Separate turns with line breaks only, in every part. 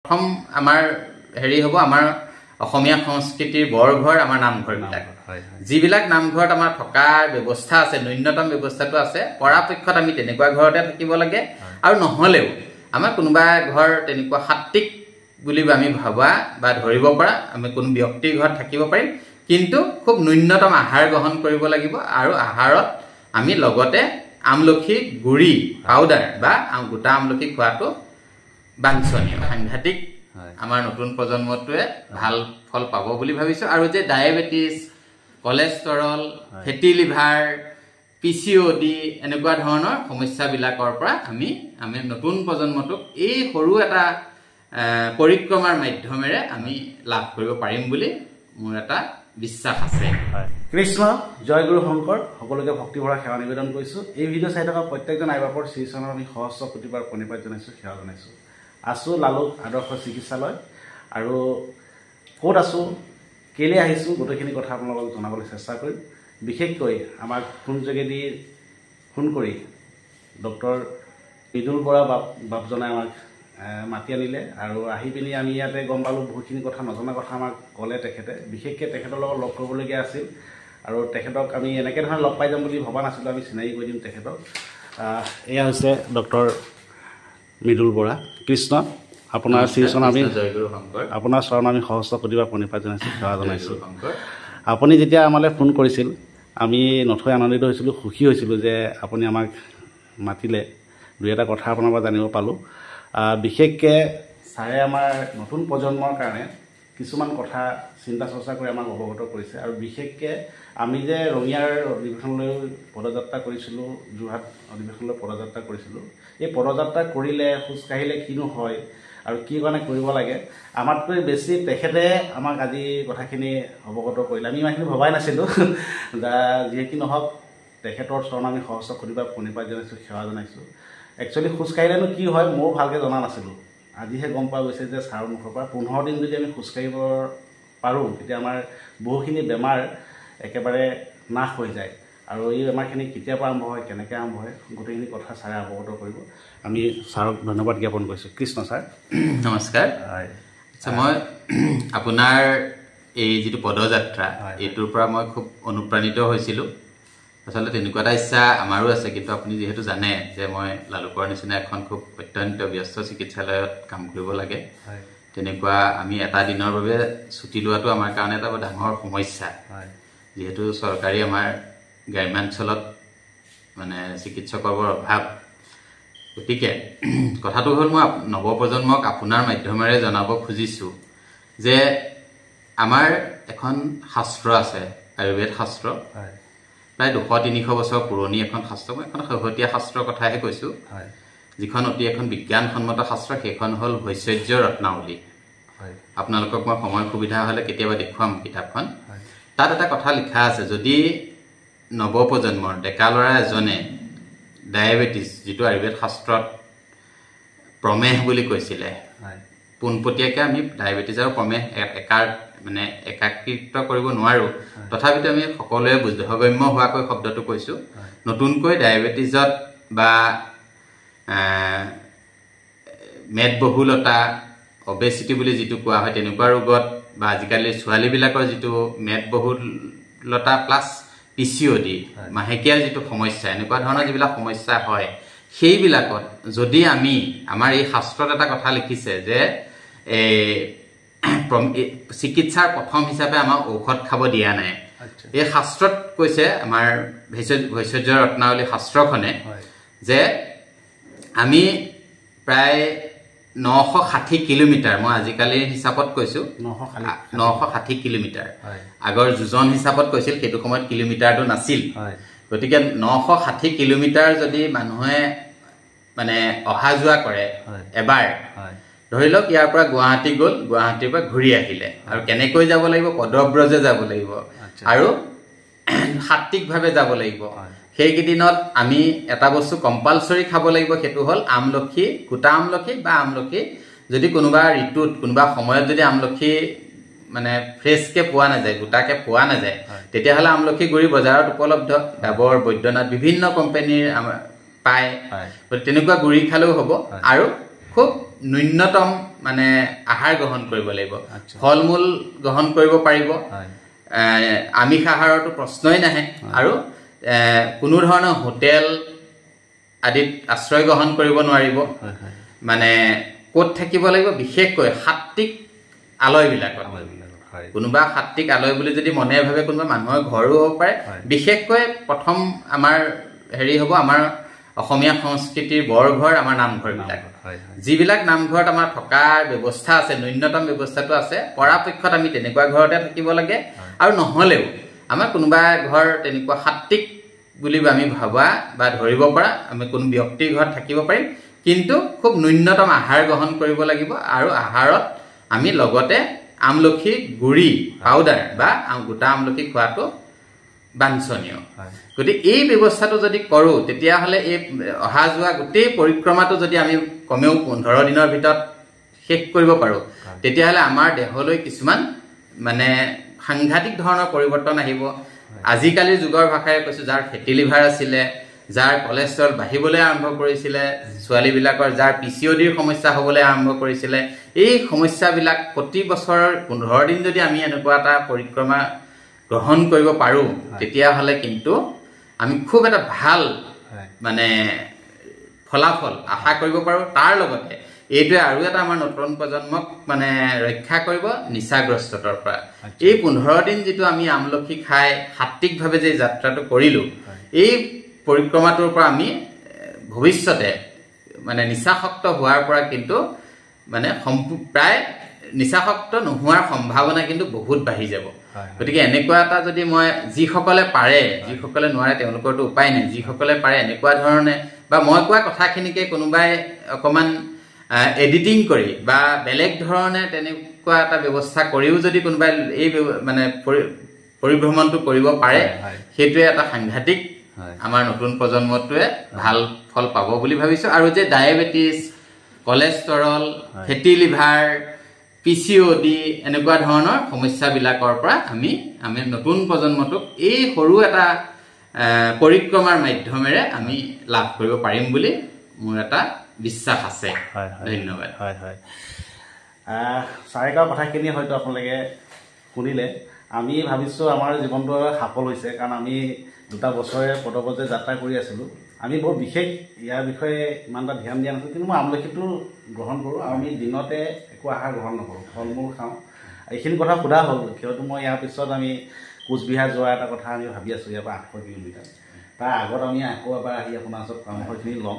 প্ৰথম আমাৰ হেৰি হ'ব আমাৰ অসমীয়া সংস্কৃতিৰ বৰঘৰ আমাৰ নামঘৰবিলাক যিবিলাক নামঘৰত আমাৰ থকাৰ ব্যৱস্থা আছে ন্যূনতম ব্যৱস্থাটো আছে পৰাপক্ষত আমি তেনেকুৱা ঘৰতে থাকিব লাগে আৰু নহলেও আমাৰ কোনোবা ঘৰ তেনেকুৱা সাত্বিক বুলি আমি ভাবা বা ধৰিব পৰা আমি কোনো ব্যক্তিৰ ঘৰত থাকিব পাৰিম কিন্তু খুব ন্যূনতম আহাৰ গ্ৰহণ কৰিব লাগিব আৰু আহাৰত আমি লগতে আমলখি গুড়ি পাউডাৰ বা গোটা আমলখি খোৱাটো বাঞ্ছনীয় সাংঘাতিক আমাৰ নতুন প্ৰজন্মটোৱে ভাল ফল পাব বুলি ভাবিছো আৰু যে ডায়েবেটিছ কোলেষ্টৰল ফেটি লিভাৰ পিচিঅডি এনেকুৱা ধৰণৰ সমস্যাবিলাকৰ পৰা আমি নতুন প্ৰজন্মটোক এই সৰু এটা পৰিক্ৰমাৰ মাধ্যমেৰে আমি লাভ কৰিব পাৰিম বুলি মোৰ এটা বিশ্বাস আছে
কৃষ্ণ জয় গুৰু শংকৰ সকলোকে ভক্তি ভৰা সেৱা নিবেদন কৰিছো এই ভিডিঅ' চাই থকা প্ৰত্যেকজন আইবাপৰ শ্ৰীচৰণৰ আমি সহস্ৰ প্ৰতিবাৰ প্ৰণিপাত জনাইছো সেৱা জনাইছো আছো লালুক আদৰ্শ চিকিৎসালয় আৰু ক'ত আছো কেলে আহিছো গোটেইখিনি কথা আপোনালোকক জনাবলৈ চেষ্টা কৰিম বিশেষকৈ আমাক ফোন যোগেদি ফোন কৰি ডক্টৰ মৃদুল বৰা বাপজনে আমাক মাতি আনিলে আৰু আহি পিনি আমি ইয়াতে গম পালোঁ বহুতখিনি কথা নজনা কথা আমাক ক'লে তেখেতে বিশেষকৈ তেখেতৰ লগত লগ কৰিবলগীয়া আছিল আৰু তেখেতক আমি এনেকৈ ধৰণে লগ পাই যাম বুলি ভবা নাছিলোঁ আমি চিনাকি কৰি দিম তেখেতক এয়া হৈছে ডক্টৰ মৃদুল বৰা কৃষ্ণ আপোনাৰ শ্ৰীচৰণ আমি আপোনাৰ চৰণ আমি সহস্ৰ প্ৰতিবাৰ প্ৰণিপাত জনাইছোঁ সেৱা জনাইছোঁ আপুনি যেতিয়া আমালৈ ফোন কৰিছিল আমি নথৈ আনন্দিত হৈছিলোঁ সুখী হৈছিলোঁ যে আপুনি আমাক মাতিলে দুই এটা কথা আপোনাৰ পৰা জানিব পালোঁ বিশেষকৈ ছাৰে আমাৰ নতুন প্ৰজন্মৰ কাৰণে কিছুমান কথা চিন্তা চৰ্চা কৰি আমাক অৱগত কৰিছে আৰু বিশেষকৈ আমি যে ৰঙিয়াৰ অধিৱেশনলৈ পদযাত্ৰা কৰিছিলোঁ যোৰহাট অধিৱেশনলৈ পদযাত্ৰা কৰিছিলোঁ এই পদযাত্ৰা কৰিলে খোজকাঢ়িলে কিনো হয় আৰু কি কাৰণে কৰিব লাগে আমাতকৈ বেছি তেখেতে আমাক আজি কথাখিনি অৱগত কৰিলে আমি ইমানখিনি ভবাই নাছিলোঁ যিয়ে কি নহওক তেখেতৰ চৰণ আমি সহস্ৰ প্ৰতিবাৰ প্ৰণিপাত জনাইছোঁ সেৱা জনাইছোঁ একচুৱেলি খোজকাঢ়িলেনো কি হয় ময়ো ভালকৈ জনা নাছিলোঁ আজিহে গম পোৱা গৈছে যে ছাৰৰ মুখৰ পৰা 15 দিন যদি আমি খোজকাঢ়িব পাৰোঁ তেতিয়া আমাৰ বহুখিনি বেমাৰ একেবাৰে নাশ হৈ যায় আৰু এই বেমাৰখিনি কেতিয়াৰ পৰা আৰম্ভ হয় কেনেকৈ আৰম্ভ হয় গোটেইখিনি কথা ছাৰে অৱগত কৰিব আমি ছাৰক ধন্যবাদ জ্ঞাপন কৰিছোঁ কৃষ্ণ ছাৰ
নমস্কাৰ আচ্ছা মই আপোনাৰ এই যিটো পদযাত্ৰা এইটোৰ পৰা মই খুব অনুপ্ৰাণিত হৈছিলোঁ আচলতে তেনেকুৱা এটা ইচ্ছা আমাৰো আছে কিন্তু আপুনি যিহেতু জানে যে মই লালুকৰ নিচিনা এখন খুব অত্যন্ত ব্যস্ত চিকিৎসালয়ত কাম কৰিব লাগে তেনেকুৱা আমি এটা দিনৰ বাবে ছুটি লোৱাটো আমাৰ কাৰণে এটা ডাঙৰ সমস্যা যিহেতু চৰকাৰী আমাৰ গ্ৰাম্যাঞ্চলত মানে চিকিৎসকৰ অভাৱ গতিকে কথাটো হ'ল মই নৱপ্ৰজন্মক আপোনাৰ মাধ্যমেৰে জনাব খুজিছোঁ যে আমাৰ এখন শাস্ত্ৰ আছে আয়ুৰ্বেদ শাস্ত্ৰ প্ৰায় 200-300 বছৰ পুৰণি এখন শাস্ত্ৰ মই এখন শেহতীয়া শাস্ত্ৰৰ কথাহে কৈছোঁ যিখন অতি এখন বিজ্ঞানসন্মত শাস্ত্ৰ সেইখন হ'ল ভৈষজ্য ৰত্নাৱলী আপোনালোকক মই সময় সুবিধা হ'লে কেতিয়াবা দেখুৱাম কিতাপখন তাত এটা কথা লিখা আছে যদি নৱপ্ৰজন্মৰ ডেকা ল'ৰা এজনে ডায়েবেটিছ যিটো আয়ুৰ্বেদ শাস্ত্ৰত প্ৰমেহ বুলি কৈছিলে পোনপটীয়াকৈ আমি ডায়েবেটিছ আৰু প্ৰমেহ মানে একাকৃত কৰিব নোৱাৰোঁ তথাপিতো আমি সকলোৱে বোধগম্য হোৱাকৈ শব্দটো কৈছোঁ নতুনকৈ ডায়েবেটিছত বা মেদবহুলতা অবেচিটি বুলি যিটো কোৱা হয় তেনেকুৱা ৰোগত বা আজিকালি ছোৱালীবিলাকৰ যিটো মেদবহুলতা প্লাছ পিচিঅডি মাহেকীয়াৰ যিটো সমস্যা এনেকুৱা ধৰণৰ যিবিলাক সমস্যা হয় সেইবিলাকত যদি আমি আমাৰ এই শাস্ত্ৰত এটা কথা লিখিছে যে চিকিৎসাৰ প্ৰথম হিচাপে আমাক ঔষধ খাব দিয়া নাই এই শাস্ত্ৰত কৈছে আমাৰ ভৈষজ্য ৰত্নাৱলী শাস্ত্ৰখনে যে আমি প্ৰায় 960 কিলোমিটাৰ মই আজিকালি হিচাপত কৈছোঁ 960 কিলোমিটাৰ আগৰ যোজন হিচাপত কৈছিল সেইটো সময়ত কিলোমিটাৰটো নাছিল গতিকে 960 কিলোমিটাৰ যদি মানুহে মানে অহা যোৱা কৰে এবাৰ ধৰি লওক ইয়াৰ পৰা গুৱাহাটী গ'ল গুৱাহাটীৰ পৰা ঘূৰি আহিলে আৰু কেনেকৈ যাব লাগিব পদব্ৰজে যাব লাগিব আৰু সাত্বিকভাৱে যাব লাগিব সেইকেইদিনত আমি এটা বস্তু কম্পালচৰি খাব লাগিব সেইটো হ'ল আমলখি গোটা আমলখি বা আমলখি যদি কোনোবা ঋতুত কোনোবা সময়ত যদি আমলখি মানে ফ্ৰেছকৈ পোৱা নাযায় গোটাকৈ পোৱা নাযায় তেতিয়াহ'লে আমলখি গুড়ি বজাৰত উপলব্ধ ডাবৰ বৈদ্যনাথ বিভিন্ন কোম্পানীৰ পায় তেনেকুৱা গুড়ি খালেও হ'ব আৰু খুব ন্যূনতম মানে আহাৰ গ্ৰহণ কৰিব লাগিব ফল মূল গ্ৰহণ কৰিব পাৰিব আমিষ আহাৰটো প্ৰশ্নই নাহে আৰু কোনো ধৰণৰ হোটেল আদিত আশ্ৰয় গ্ৰহণ কৰিব নোৱাৰিব মানে ক'ত থাকিব লাগিব বিশেষকৈ সাত্বিক আলয়বিলাকত কোনোবা সাত্বিক আলয় বুলি যদি মনে ভাবে কোনোবা মানুহৰ ঘৰো হ'ব পাৰে বিশেষকৈ প্ৰথম আমাৰ হেৰি হ'ব আমাৰ অসমীয়া সংস্কৃতিৰ বৰঘৰ আমাৰ নামঘৰবিলাক যিবিলাক নামঘৰত আমাৰ থকাৰ ব্যৱস্থা আছে ন্যূনতম ব্যৱস্থাটো আছে পৰাপক্ষত আমি তেনেকুৱা ঘৰতে থাকিব লাগে আৰু নহ'লেও আমাৰ কোনোবা ঘৰ তেনেকুৱা সাত্বিক বুলি আমি ভাবা বা ধৰিব পৰা আমি কোনো ব্যক্তিৰ ঘৰত থাকিব পাৰিম কিন্তু খুব ন্যূনতম আহাৰ গ্ৰহণ কৰিব লাগিব আৰু আহাৰত আমি লগতে আমলখি গুড়ি পাউডাৰ বা গোটা আমলখি খোৱাটো বাঞ্ছনীয় গতিকে এই ব্যৱস্থাটো যদি কৰোঁ তেতিয়াহ'লে এই অহা যোৱা গোটেই পৰিক্ৰমাটো যদি আমি কমেও 15 দিনৰ ভিতৰত শেষ কৰিব পাৰোঁ তেতিয়াহ'লে আমাৰ দেহলৈ কিছুমান মানে সাংঘাতিক ধৰণৰ পৰিৱৰ্তন আহিব আজিকালিৰ যুগৰ ভাষাৰে কৈছোঁ যাৰ ফেটি লিভাৰ আছিলে যাৰ কলেষ্ট্ৰল বাঢ়িবলৈ আৰম্ভ কৰিছিলে ছোৱালীবিলাকৰ যাৰ পিচিঅ'ডিৰ সমস্যা হ'বলৈ আৰম্ভ কৰিছিলে এই সমস্যাবিলাক প্ৰতি বছৰৰ 15 দিন যদি আমি এনেকুৱা এটা পৰিক্ৰমা গ্ৰহণ কৰিব পাৰোঁ তেতিয়াহ'লে কিন্তু আমি খুব এটা ভাল মানে ফলাফল আশা কৰিব পাৰোঁ তাৰ লগতে এইটোৱে আৰু এটা আমাৰ নতুন প্ৰজন্মক মানে ৰক্ষা কৰিব নিচাগ্ৰস্ততাৰ পৰা এই 15 দিন যিটো আমি আমলখি খাই সাত্বিকভাৱে যে যাত্ৰাটো কৰিলোঁ এই পৰিক্ৰমাটোৰ পৰা আমি ভৱিষ্যতে মানে নিচাসক্ত হোৱাৰ পৰা কিন্তু মানে প্ৰায় নিচাসক্ত নোহোৱাৰ সম্ভাৱনা কিন্তু বহুত বাঢ়ি যাব গতিকে এনেকুৱা এটা যদি মই যিসকলে পাৰে যিসকলে নোৱাৰে তেওঁলোকৰতো উপায় নাই যিসকলে পাৰে এনেকুৱা ধৰণে বা মই কোৱা কথাখিনিকে কোনোবাই অকণমান এডিটিং কৰি বা বেলেগ ধৰণে তেনেকুৱা এটা ব্যৱস্থা কৰিও যদি কোনোবাই এই মানে পৰিভ্ৰমণটো কৰিব পাৰে সেইটোৱে এটা সাংঘাতিক আমাৰ নতুন প্ৰজন্মটোৱে ভাল ফল পাব বুলি ভাবিছোঁ আৰু যে ডায়েবেটিছ কলেষ্টৰল ফেটি লিভাৰ পিচিঅ'ডি এনেকুৱা ধৰণৰ সমস্যাবিলাকৰ পৰা আমি নতুন প্ৰজন্মটোক এই সৰু এটা পৰিক্ৰমাৰ মাধ্যমেৰে আমি লাভ কৰিব পাৰিম বুলি মোৰ এটা বিশ্বাস আছে ধন্যবাদ
ছাৰে কোৱা কথাখিনি হয়তো আপোনালোকে শুনিলে আমি ভাবিছোঁ আমাৰ জীৱনটো সফল হৈছে কাৰণ আমি 2 বছৰে পদপথে যাত্ৰা কৰি আছিলোঁ আমি বৰ বিশেষ ইয়াৰ বিষয়ে ইমান এটা ধ্যান দিয়া নাছিলোঁ কিন্তু মই আমলখিটো গ্ৰহণ কৰোঁ আৰু আমি দিনতে একো আহাৰ গ্ৰহণ নকৰোঁ ফল মূল খাওঁ এইখিনি কথা সোধা হ'ল কিয়তো মই ইয়াৰ পিছত আমি কোচবিহাৰ যোৱা এটা কথা আমি ভাবি আছোঁ ইয়াৰ পৰা 800 কিলোমিটাৰ তাৰ আগত আমি আকৌ এবাৰ আহি আপোনাৰ ওচৰত পৰামৰ্শখিনি ল'ম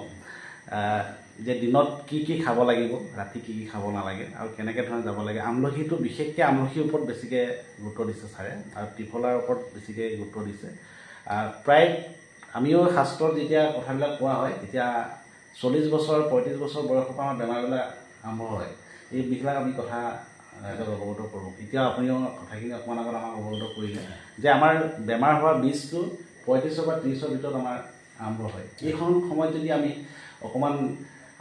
যে দিনত কি কি খাব লাগিব ৰাতি কি কি খাব নালাগে আৰু কেনেকৈ ধৰণে যাব লাগে আমলখিটো বিশেষকৈ আমলখিৰ ওপৰত বেছিকৈ গুৰুত্ব দিছে ছাৰে আৰু ত্ৰিফলাৰ ওপৰত বেছিকৈ গুৰুত্ব দিছে প্ৰায় আমিও শাস্ত্ৰত যেতিয়া কথাবিলাক কোৱা হয় তেতিয়া 40 বছৰ 35 বছৰ বয়সৰ পৰা আমাৰ বেমাৰবিলাক আৰম্ভ হয় এইবিলাক আমি কথা অৱগত কৰোঁ এতিয়া আপুনিও কথাখিনি অকণমান আগত আমাক অৱগত কৰিলে যে আমাৰ বেমাৰ হোৱা বীজটো 35 বা 30ৰ ভিতৰত আমাৰ আৰম্ভ হয় এইখন সময়ত যদি আমি অকণমান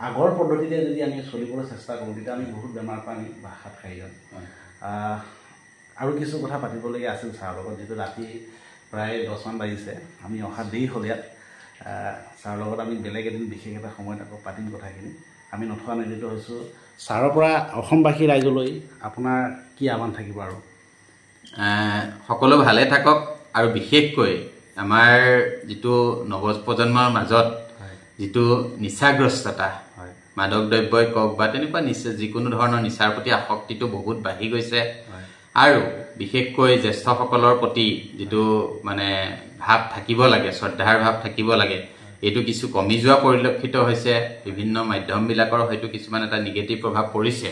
আগৰ পদ্ধতিতে যদি আমি চলিবলৈ চেষ্টা কৰোঁ তেতিয়া আমি বহুত বেমাৰৰ পৰা আমি হাত সাৰি যাম আৰু কিছু কথা পাতিবলগীয়া আছিল ছাৰৰ লগত যিটো ৰাতি প্ৰায় 10মান বাজিছে আমি অহা দেৰি হ'ল ইয়াত ছাৰৰ লগত আমি বেলেগ এদিন বিশেষ এটা সময়ত আকৌ পাতিম কথাখিনি আমি নথোৱা নিৰ্দিত হৈছোঁ ছাৰৰ পৰা অসমবাসী ৰাইজলৈ আপোনাৰ কি আহ্বান থাকিব আৰু
সকলো ভালে থাকক আৰু বিশেষকৈ আমাৰ যিটো নৱপ্ৰজন্মৰ মাজত যিটো নিচাগ্ৰস্ততা মাদক দ্ৰব্যই কওক বা তেনেকুৱা যিকোনো ধৰণৰ নিচাৰ প্ৰতি আসক্তিটো বহুত বাঢ়ি গৈছে আৰু বিশেষকৈ জ্যেষ্ঠসকলৰ প্ৰতি যিটো মানে ভাৱ থাকিব লাগে শ্ৰদ্ধাৰ ভাৱ থাকিব লাগে এইটো কিছু কমি যোৱা পৰিলক্ষিত হৈছে বিভিন্ন মাধ্যমবিলাকৰ হয়তো কিছুমান এটা নিগেটিভ প্ৰভাৱ পৰিছে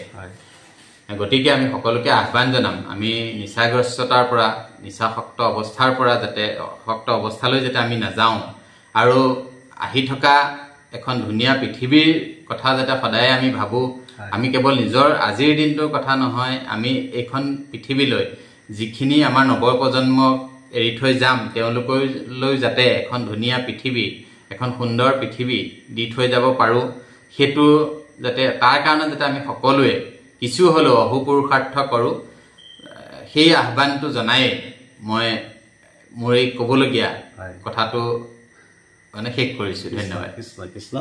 গতিকে আমি সকলোকে আহ্বান জনাম আমি নিচাগ্ৰস্ততাৰ পৰা নিচাসক্ত অৱস্থাৰ পৰা যাতে সক্ত অৱস্থালৈ যাতে আমি নাযাওঁ আৰু আহি থকা এখন ধুনীয়া পৃথিৱীৰ কথা যাতে সদায় আমি ভাবোঁ আমি কেৱল নিজৰ আজিৰ দিনটোৰ কথা নহয় আমি এইখন পৃথিৱীলৈ যিখিনি আমাৰ নৱপ্ৰজন্মক এৰি থৈ যাম তেওঁলোকলৈ যাতে এখন ধুনীয়া পৃথিৱী এখন সুন্দৰ পৃথিৱী দি থৈ যাব পাৰোঁ সেইটো যাতে তাৰ কাৰণে যাতে আমি সকলোৱে কিছু হ'লেও অহোপুৰুষাৰ্থ কৰোঁ সেই আহ্বানটো জনাই মই মোৰ এই ক'বলগীয়া কথাটো মানে শেষ কৰিছোঁ। ধন্যবাদ।
কৃষ্ণ কৃষ্ণ।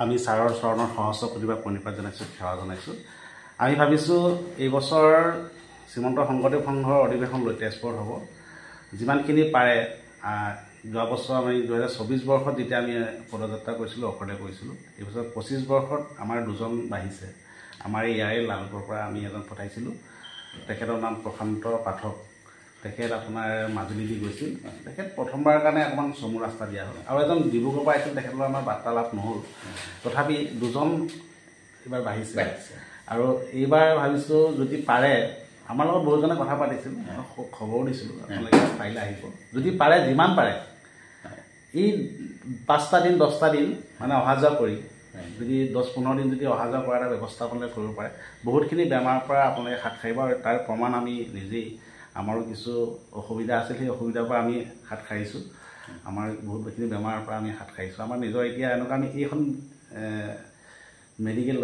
আমি ছাৰৰ চৰণৰ সহস্ৰ প্ৰতিভা প্ৰণিপাত জনাইছোঁ, সেৱা জনাইছোঁ। আমি ভাবিছোঁ এইবছৰ শ্ৰীমন্ত শংকৰদেৱ সংঘৰ অধিৱেশন লৈ তেজপুৰত হ'ব। যিমানখিনি পাৰে, যোৱা বছৰ আমি 2024 বৰ্ষত যেতিয়া আমি পদযাত্ৰা কৰিছিলোঁ, অকলে কৰিছিলোঁ। এইবছৰ 25 বৰ্ষত আমাৰ দুজন বাঢ়িছে। আমাৰ ইয়াৰে লালগড়ৰ পৰা আমি এজন পঠাইছিলোঁ, তেখেতৰ নাম প্ৰশান্ত পাঠক। তেখেত আপোনাৰ মাজুলী দি গৈছিল। তেখেত প্ৰথমবাৰৰ কাৰণে অকণমান চমু ৰাস্তা দিয়া হ'ল, আৰু এজন ডিব্ৰুগড়ৰ পৰা আহিছিল, তেখেতৰ আমাৰ বাৰ্তালাপ নহ'ল। তথাপি দুজন এইবাৰ বাঢ়িছে। আৰু এইবাৰ ভাবিছোঁ যদি পাৰে, আমাৰ লগত বহুজনে কথা পাতিছিল, খবৰো দিছিলোঁ, আপোনালোকে পাৰিলে আহিব। যদি পাৰে, যিমান পাৰে এই 5টা দিন 10টা দিন মানে অহা যোৱা কৰি, যদি 10-15 দিন যদি অহা যোৱা কৰা এটা ব্যৱস্থা আপোনালোকে কৰিব পাৰে, বহুতখিনি বেমাৰৰ পৰা আপোনালোকে হাত সাৰিব। আৰু তাৰ প্ৰমাণ আমি নিজেই, আমাৰো কিছু অসুবিধা আছিল, সেই অসুবিধাৰ পৰা আমি হাত সাৰিছোঁ। আমাৰ বহুতখিনি বেমাৰৰ পৰা আমি হাত সাৰিছোঁ। আমাৰ নিজৰ এতিয়া এনেকুৱা, আমি এইখন মেডিকেল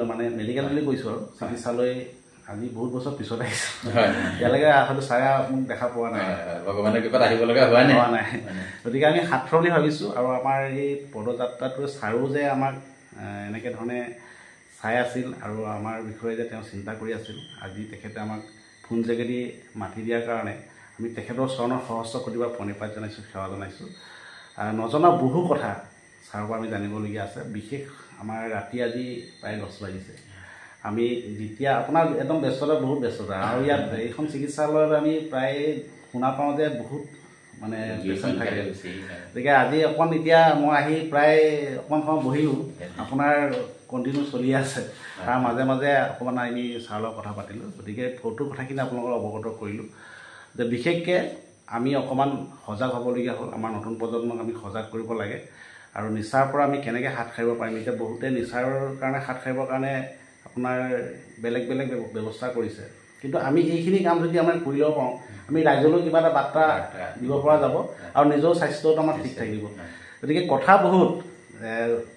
বুলি কৈছোঁ আৰু চিকিৎসালয় আজি বহুত বছৰ পিছত আহিছোঁ। ইয়ালৈকে হয়তো ছাৰে মোক দেখা পোৱা নাই,
ভগৱানৰ কৃপাত আহিব লগা হোৱা নাই।
গতিকে আমি সাঁথৰ বুলি ভাবিছোঁ। আৰু আমাৰ এই পদযাত্ৰাটোৱে ছাৰো যে আমাক এনেকৈ ধৰণে চাই আছিল আৰু আমাৰ বিষয়ে যে তেওঁ চিন্তা কৰি আছিল, আজি তেখেতে আমাক ফোন যোগেদি মাতি দিয়াৰ কাৰণে আমি তেখেতৰ চৰণৰ সহস্ৰ প্ৰতিভা প্ৰণিপাত জনাইছোঁ, সেৱা জনাইছোঁ। নজনা বহু কথা ছাৰৰ পৰা আমি জানিবলগীয়া আছে। বিশেষ আমাৰ ৰাতি আজি প্ৰায় 10 বাজিছে। আমি যেতিয়া আপোনাৰ একদম ব্যস্ততা, বহুত ব্যস্ততা, আৰু ইয়াত এইখন চিকিৎসালয়ত আমি প্ৰায় শুনা পাওঁ যে বহুত মানে পেচেণ্ট থাকে। গতিকে আজি অকণ, এতিয়া মই আহি প্ৰায় অকণমান সময় বহিলোঁ, আপোনাৰ কণ্টিনিউ চলি আছে। তাৰ মাজে মাজে অকণমান আমি ছাৰৰ লগত কথা পাতিলোঁ। গতিকে ফটো কথাখিনি আপোনালোকৰ অৱগত কৰিলোঁ যে বিশেষকৈ আমি অকণমান সজাগ হ'বলগীয়া হ'ল। আমাৰ নতুন প্ৰজন্মক আমি সজাগ কৰিব লাগে। আৰু নিচাৰ পৰা আমি কেনেকৈ হাত সাৰিব পাৰিম। এতিয়া বহুতে নিচাৰ কাৰণে হাত সাৰিবৰ কাৰণে আপোনাৰ বেলেগ বেলেগ ব্যৱস্থা কৰিছে, কিন্তু আমি এইখিনি কাম যদি আমাৰ কৰি ল'ব পাৰোঁ, আমি ৰাইজলৈ কিবা এটা বাৰ্তা দিব পৰা যাব, আৰু নিজৰ স্বাস্থ্যটো আমাৰ ঠিক থাকিব। গতিকে কথা বহুত,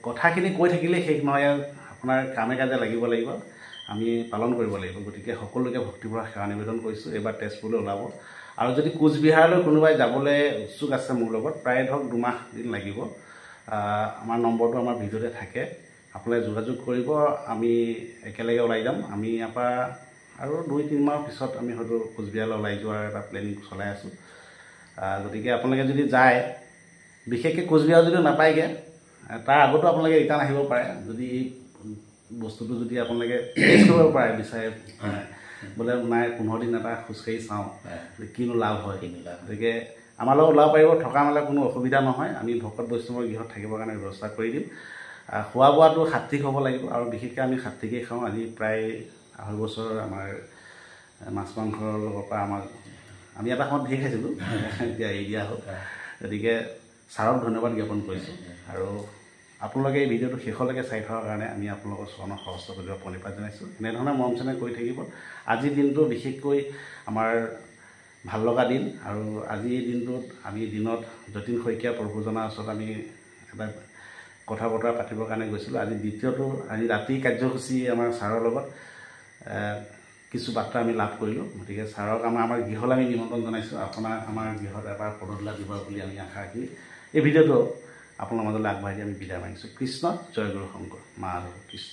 কথাখিনি কৈ থাকিলে শেষ নহয়। আপোনাৰ কামে কাজে লাগিব, আমি পালন কৰিব লাগিব। গতিকে সকলোকে ভক্তিভৰা সেৱা নিবেদন কৰিছোঁ। এইবাৰ তেজপুৰলৈ ওলাব, আৰু যদি কোচবিহাৰলৈ কোনোবাই যাবলৈ উৎসুক আছে মোৰ লগত, প্ৰায় ধৰক 2 মাহ দিন লাগিব। আমাৰ নম্বৰটো আমাৰ ভিডিঅ'তে থাকে, আপোনালোকে যোগাযোগ কৰিব। আমি একেলগে ওলাই যাম। আমি ইয়াৰ পৰা আৰু 2-3 মাহৰ পিছত আমি হয়তো কোচবিহাৰলৈ ওলাই যোৱাৰ এটা প্লেনিং চলাই আছোঁ। গতিকে আপোনালোকে যদি যায়, বিশেষকৈ কোচবিহাৰ যদি নাপায়গৈ, তাৰ আগতো আপোনালোকে ৰিটাৰ্ণ আহিব পাৰে। যদি এই বস্তুটো যদি আপোনালোকে টেষ্ট কৰিব পাৰে, বিচাৰে বোলে নাই 15 দিন এটা খোজকাঢ়ি চাওঁ কিনো লাভ হয়। গতিকে আমাৰ লগত ওলাব পাৰিব। থকা মেলা কোনো অসুবিধা নহয়। আমি ভকত বৈষ্ণৱৰ গৃহত থাকিবৰ কাৰণে ব্যৱস্থা কৰি দিম। খোৱা বোৱাটো সাত্বিক হ'ব লাগিব, আৰু বিশেষকৈ আমি সাত্বিকেই খাওঁ। আজি প্ৰায় 2.5 বছৰ আমাৰ মাছ মাংসৰ লগৰ পৰা আমি এটা সময়ত ধেৰ খাইছিলোঁ, এতিয়া এৰি দিয়া হ'ল। গতিকে ছাৰক ধন্যবাদ জ্ঞাপন কৰিছোঁ। আৰু আপোনালোকে এই ভিডিঅ'টো শেষলৈকে চাই থকাৰ কাৰণে আমি আপোনালোকৰ চৰণৰ সহস্ৰ প্ৰতিভা প্ৰণিপাত জনাইছোঁ। এনেধৰণে মৰম চেনেহ কৰি থাকিব। আজিৰ দিনটো বিশেষকৈ আমাৰ ভাল লগা দিন। আৰু আজিৰ দিনটোত আমি দিনত যতীন শইকীয়া প্ৰভুজনাৰ ওচৰত আমি এটা কথা বতৰা পাতিবৰ কাৰণে গৈছিলোঁ। আজি দ্বিতীয়টো, আজি ৰাতি কাৰ্যসূচী আমাৰ ছাৰৰ লগত কিছু বাৰ্তা আমি লাভ কৰিলোঁ। গতিকে ছাৰক আমাৰ গৃহলৈ আমি নিমন্ত্ৰণ জনাইছোঁ। আমাৰ গৃহত এবাৰ পদধূলা দিব বুলি আমি আশা ৰাখি এই ভিডিঅ'টো আপোনাৰ মাজলৈ আগবাঢ়ি আমি বিদায় মাগিছোঁ। কৃষ্ণ, জয় গুৰু শংকৰ, মাধৱ কৃষ্ণ।